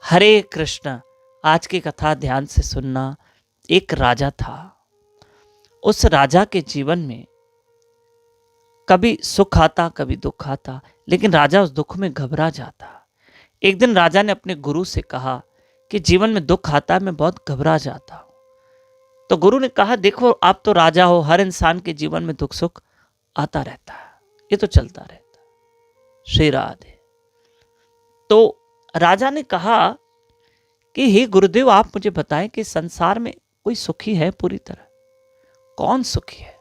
हरे कृष्ण। आज की कथा ध्यान से सुनना। एक राजा था। उस राजा के जीवन में कभी सुख आता कभी दुख आता, लेकिन राजा उस दुख में घबरा जाता। एक दिन राजा ने अपने गुरु से कहा कि जीवन में दुख आता है, मैं बहुत घबरा जाता हूं। तो गुरु ने कहा, देखो आप तो राजा हो, हर इंसान के जीवन में दुख सुख आता रहता है, ये तो चलता रहता है। श्री राधे। तो राजा ने कहा कि हे गुरुदेव, आप मुझे बताएं कि संसार में कोई सुखी है पूरी तरह? कौन सुखी है?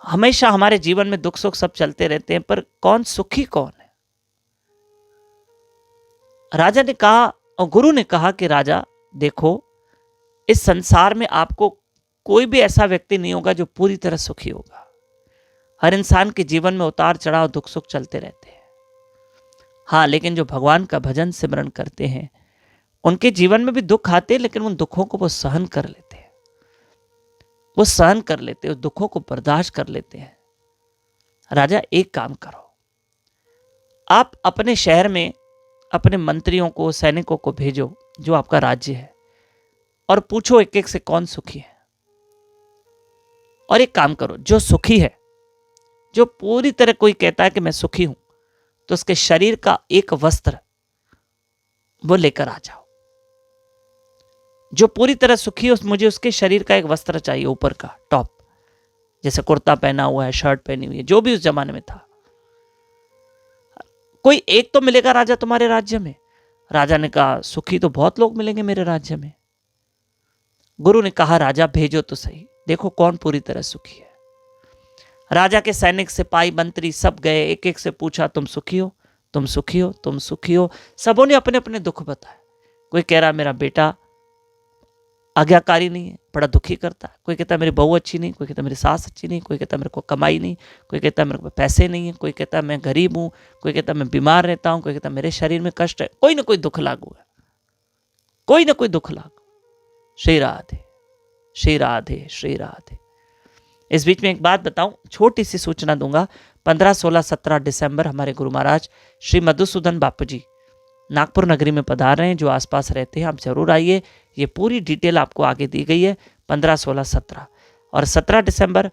हमेशा हमारे जीवन में दुख सुख सब चलते रहते हैं, पर कौन सुखी कौन है? राजा ने कहा, और गुरु ने कहा कि राजा देखो, इस संसार में आपको कोई भी ऐसा व्यक्ति नहीं होगा जो पूरी तरह सुखी होगा। हर इंसान के जीवन में उतार चढ़ाव दुख सुख चलते रहते हैं। हाँ, लेकिन जो भगवान का भजन सिमरन करते हैं उनके जीवन में भी दुख आते हैं, लेकिन उन दुखों को वो सहन कर लेते हैं। वो सहन कर लेते हैं, उस दुखों को बर्दाश्त कर लेते हैं। राजा, एक काम करो, आप अपने शहर में अपने मंत्रियों को, सैनिकों को भेजो जो आपका राज्य है, और पूछो एक एक से कौन सुखी है। और एक काम करो, जो सुखी है, जो पूरी तरह कोई कहता है कि मैं सुखी हूं, तो उसके शरीर का एक वस्त्र वो लेकर आ जाओ। जो पूरी तरह सुखी है, मुझे उसके शरीर का एक वस्त्र चाहिए, ऊपर का टॉप, जैसे कुर्ता पहना हुआ है, शर्ट पहनी हुई है, जो भी उस जमाने में था। कोई एक तो मिलेगा राजा तुम्हारे राज्य में। राजा ने कहा, सुखी तो बहुत लोग मिलेंगे मेरे राज्य में। गुरु ने कहा, राजा भेजो तो सही, देखो कौन पूरी तरह सुखी है। राजा के सैनिक, सिपाही, मंत्री सब गए, एक एक से पूछा, तुम सुखी हो, तुम सुखी हो, तुम सुखी हो। सबों ने अपने अपने दुख बताए। कोई कह रहा मेरा बेटा आज्ञाकारी नहीं है, बड़ा दुखी करता है। कोई कहता मेरी बहू अच्छी नहीं, कोई कहता मेरी सास अच्छी नहीं, कोई कहता मेरे को कमाई नहीं, कोई कहता मेरे को पैसे नहीं है, कोई कहता मैं गरीब हूं, कोई कहता मैं बीमार रहता हूं, कोई कहता मेरे शरीर में कष्ट है। कोई ना कोई दुख लागू है, कोई ना कोई दुख लागू। श्री राधे, श्री राधे, श्री राधे। इस बीच में एक बात बताऊं, छोटी सी सूचना दूंगा। 15, 16, 17 दिसंबर हमारे गुरु महाराज श्री मधुसूदन बापू जी नागपुर नगरी में पधार रहे हैं। जो आसपास रहते हैं आप जरूर आइए। ये पूरी डिटेल आपको आगे दी गई है। 15, 16, 17 और 17 दिसंबर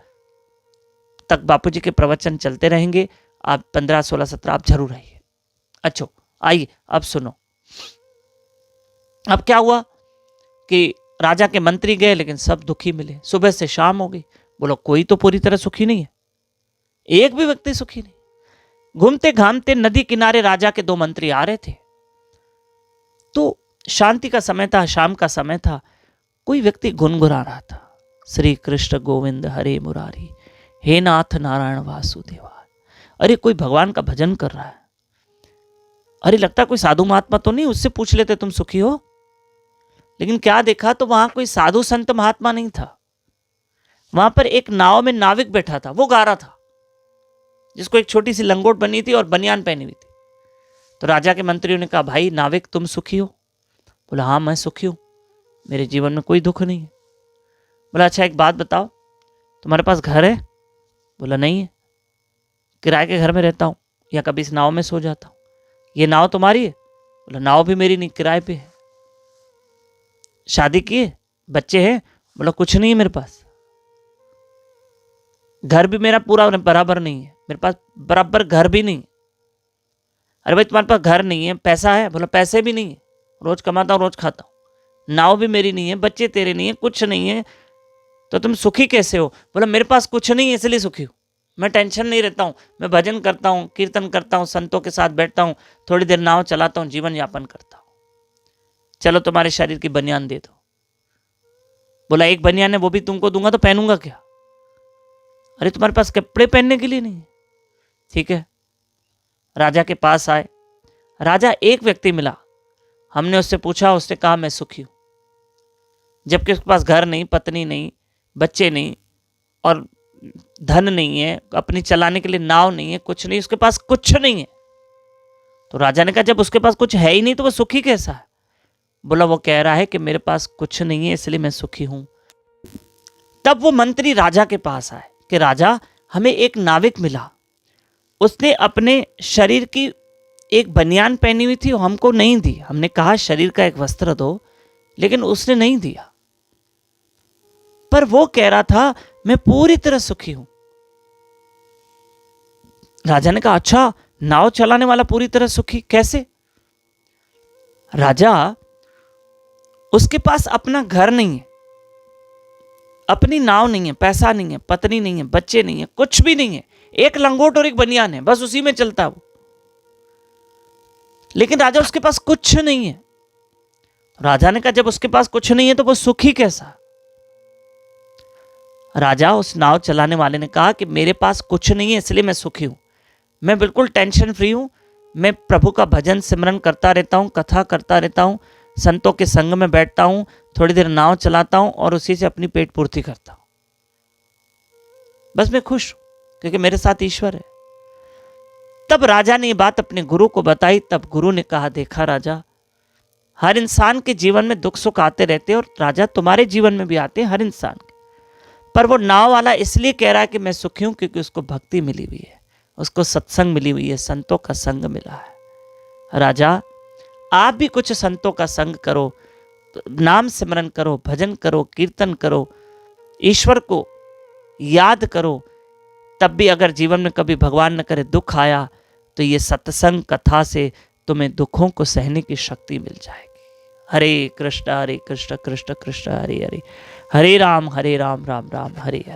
तक बापू जी के प्रवचन चलते रहेंगे। आप 15, 16, 17 आप जरूर आइए। अच्छा, आइए अब सुनो। अब क्या हुआ कि राजा के मंत्री गए, लेकिन सब दुखी मिले। सुबह से शाम हो गई, बोलो कोई तो पूरी तरह सुखी नहीं है, एक भी व्यक्ति सुखी नहीं। घूमते घामते नदी किनारे राजा के 2 मंत्री आ रहे थे। तो शांति का समय था, शाम का समय था। कोई व्यक्ति गुनगुना रहा था, श्री कृष्ण गोविंद हरे मुरारी, हे नाथ नारायण वासुदेवा। अरे कोई भगवान का भजन कर रहा है। अरे लगता कोई साधु महात्मा तो नहीं, उससे पूछ लेते तुम सुखी हो। लेकिन क्या देखा, तो वहां कोई साधु संत महात्मा नहीं था। वहां पर एक नाव में नाविक बैठा था, वो गा रहा था, जिसको एक छोटी सी लंगोट बनी थी और बनियान पहनी हुई थी। तो राजा के मंत्रियों ने कहा, भाई नाविक तुम सुखी हो? बोला हाँ मैं सुखी हूं, मेरे जीवन में कोई दुख नहीं है। बोला अच्छा एक बात बताओ, तुम्हारे पास घर है? बोला नहीं है, किराए के घर में रहता हूँ, या कभी इस नाव में सो जाता हूँ। ये नाव तुम्हारी है? बोला नाव भी मेरी नहीं, किराए पे है। शादी की है, बच्चे हैं? बोला कुछ नहीं है मेरे पास। घर भी मेरा पूरा बराबर नहीं है, मेरे पास बराबर घर भी नहीं। अरे भाई तुम्हारे पास घर नहीं है, पैसा है? बोला पैसे भी नहीं है, रोज कमाता हूँ रोज खाता हूँ। नाव भी मेरी नहीं है, बच्चे तेरे नहीं है, कुछ नहीं है, तो तुम सुखी कैसे हो? बोला मेरे पास कुछ नहीं है इसलिए सुखी हूँ, मैं टेंशन नहीं रहता हूँ, मैं भजन करता हूँ, कीर्तन करता हूँ, संतों के साथ बैठता हूँ, थोड़ी देर नाव चलाता हूँ, जीवन यापन करता हूँ। चलो तुम्हारे शरीर की बनियान दे दो। बोला एक बनियान है, वो भी तुमको दूंगा तो पहनूंगा क्या? अरे तुम्हारे पास कपड़े पहनने के लिए नहीं है। ठीक है, राजा के पास आए। राजा एक व्यक्ति मिला, हमने उससे पूछा, उसने कहा मैं सुखी हूं। जबकि उसके पास घर नहीं, पत्नी नहीं, बच्चे नहीं, और धन नहीं है, अपनी चलाने के लिए नाव नहीं है, कुछ नहीं, उसके पास कुछ नहीं है। तो राजा ने कहा जब उसके पास कुछ है ही नहीं तो वो सुखी कैसा है? बोला वो कह रहा है कि मेरे पास कुछ नहीं है इसलिए मैं सुखी हूं। तब वो मंत्री राजा के पास आए कि राजा हमें एक नाविक मिला, उसने अपने शरीर की एक बनियान पहनी हुई थी, हमको नहीं दी। हमने कहा शरीर का एक वस्त्र दो, लेकिन उसने नहीं दिया। पर वो कह रहा था मैं पूरी तरह सुखी हूं। राजा ने कहा अच्छा, नाव चलाने वाला पूरी तरह सुखी कैसे? राजा, उसके पास अपना घर नहीं है, अपनी नाव नहीं है, पैसा नहीं है, पत्नी नहीं है, बच्चे नहीं है, कुछ भी नहीं है। एक लंगोट और एक बनियान है, बस उसी में चलता वो। लेकिन राजा, उसके पास कुछ नहीं है। राजा ने कहा जब उसके पास कुछ नहीं है तो वो सुखी कैसा? राजा, उस नाव चलाने वाले ने कहा कि मेरे पास कुछ नहीं है इसलिए मैं सुखी हूं। मैं बिल्कुल टेंशन फ्री हूं। मैं प्रभु का भजन सिमरन करता रहता हूं, कथा करता रहता हूं, संतों के संग में बैठता हूं, थोड़ी देर नाव चलाता हूं और उसी से अपनी पेट पूर्ति करता हूं। बस मैं खुश हूं क्योंकि मेरे साथ ईश्वर है। तब राजा ने ये बात अपने गुरु को बताई। तब गुरु ने कहा देखा राजा, हर इंसान के जीवन में दुख सुख आते रहते हैं और राजा तुम्हारे जीवन में भी आते हैं, हर इंसान के। पर वो नाव वाला इसलिए कह रहा है कि मैं सुखी हूं क्योंकि उसको भक्ति मिली हुई है, उसको सत्संग मिली हुई है, संतों का संग मिला है। राजा, आप भी कुछ संतों का संग करो, नाम सिमरन करो, भजन करो, कीर्तन करो, ईश्वर को याद करो। तब भी अगर जीवन में कभी भगवान न करे दुख आया तो ये सत्संग कथा से तुम्हें दुखों को सहने की शक्ति मिल जाएगी। हरे कृष्ण कृष्ण कृष्ण हरे हरे, हरे राम राम राम हरे हरे।